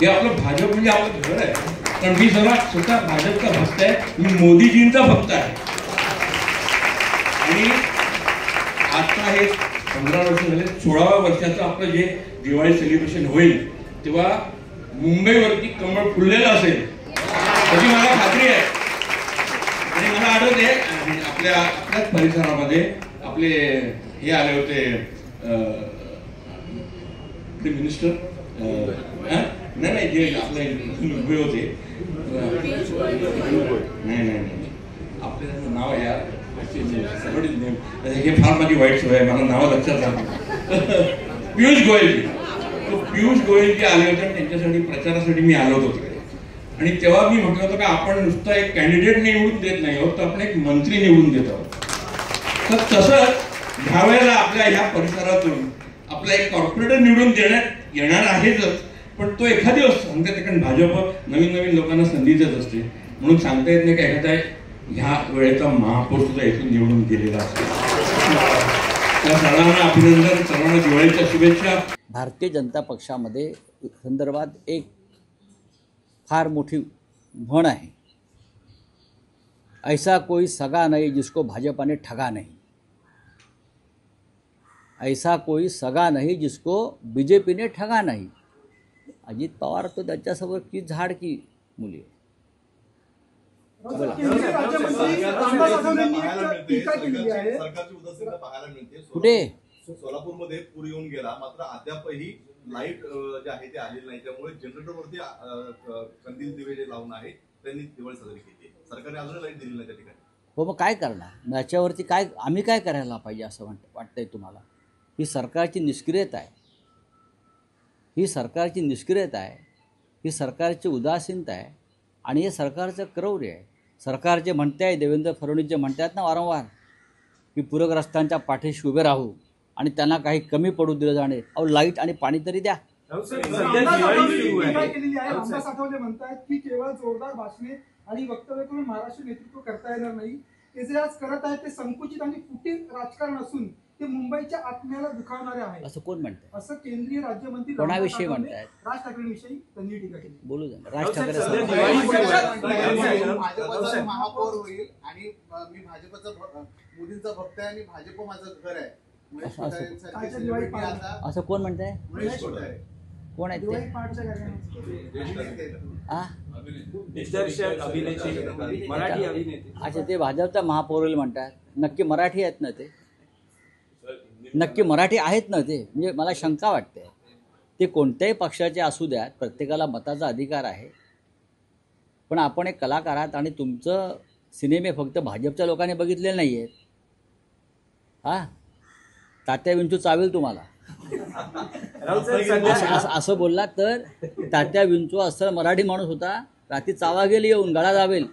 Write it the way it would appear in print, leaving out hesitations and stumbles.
हे आपलं भाजप म्हणजे आपलं घर आहे. कारण मी स्वतः भाजपचा भक्त आहे, मी मोदीजींचा भक्त आहे. आणि आता हे 15 वर्ष झाले, 16व्या वर्षाचं आपलं जे दिवाळी सेलिब्रेशन होईल तेव्हा मुंबईवरती कमळ फुललेलं असेल त्याची मला खात्री आहे. आणि मला आठवते आपल्याच परिसरामध्ये आपले हे आले होते मिनिस्टर, नाही जे आपले उभे होते, नाही आपलं नाव आहे यार, हे फार माझी वाईट सवय आहे, मला नाव लक्षात राहते. पियुष गोयलजी, पियुष गोयलजी आले होते आणि त्यांच्यासाठी प्रचारासाठी मी आलो होतो तिकडे. आणि तेव्हा मी म्हटलं होतं का आपण नुसतं एक कॅन्डिडेट निवडून देत नाही आहोत, तर आपण एक मंत्री निवडून देत आहोत. तर तसं ह्या वेळेला आपल्या ह्या परिसरातून आपला एक कॉर्पोरेटर निवडून देण्यात येणार आहेच, पण तो एखादी सांगते कारण भाजप नवीन लोकांना संधी देत असते, म्हणून सांगता येत नाही का एखादा ह्या वेळेचा महापौर सुद्धा इथून निवडून गेलेला असतो. त्या सर्वांना अभिनंदन, सर्वांना दिवाळीच्या शुभेच्छा. भारतीय जनता पक्षामध्ये संदर्भात एक फार मोठी म्हण आहे, ऐसा कोई सगा नहीं जिसको भाजपा ने ठगा नहीं. ऐसा कोई सगा नहीं जिसको बीजेपी ने ठगा नहीं. अजित पवार तो त्याच्यासमोर की झाड की मुली. कुठे सोलापूरमध्ये पूर येऊन गेला, मात्र अद्यापही लाईट जे आहे ते आलेली नाही. त्यामुळे जनरेटरवरती कंदील दिवे जे लावून आहे त्यांनी दिवाळी साजरी केली. सरकारने अजून लाईट दिली नाही त्या ठिकाणी. हो, मग काय करणार याच्यावरती? काय आम्ही काय करायला पाहिजे असं वाटतंय तुम्हाला? ही सरकारची निष्क्रियता आहे, ही सरकारची निष्क्रियता आहे, ही सरकारची उदासीनता आहे आणि हे सरकारचं क्रौर्य आहे. सरकार जे म्हणते आहे, देवेंद्र फडणवीस जे म्हणतात ना वारंवार की पूरग्रस्तांच्या पाठीशी उभे राहू आणि त्यांना काही कमी पडू दिलं जाणे. अहो, लाईट आणि पाणी तरी द्या. रामदास आठवले म्हणतात की केवळ जोरदार भाषणे आणि वक्तव्य करून महाराष्ट्र नेतृत्व करता येणार नाही. ते जे आज करत आहेत ते संकुचित आणि फुटीर राजकारण असून ते मुंबईच्या आत्म्याला दुखावणारे आहे. असं कोण म्हणतंय? असं केंद्रीय राज्यमंत्री कोणाविषयी म्हणतायत? राज ठाकरेंविषयी त्यांनी टीका केली. बोलू द्या. राज ठाकरे भाजपचा महापौर होईल आणि मी भाजपचा मोदींचा भक्त आहे आणि भाजप माझं घर आहे. असं कोण म्हणताय? कोण आहे ते? अच्छा, ते भाजपचा महापौर होईल म्हणतात. नक्की मराठी आहेत ना ते? नक्की मराठी आहेत ना ते? म्हणजे मला शंका वाटते. ते कोणत्याही पक्षाचे असू द्यात, प्रत्येकाला मताचा अधिकार आहे. पण आपण एक कलाकार आहात आणि तुमचं सिनेमे फक्त भाजपच्या लोकांनी बघितलेले नाही आहेत. हां, तात्या विंचू चावेल तुम्हाला असं बोललात तर. तात्या विंचू असं मराठी माणूस होता, रात्री चावा गेली येऊन गळा दाबेल.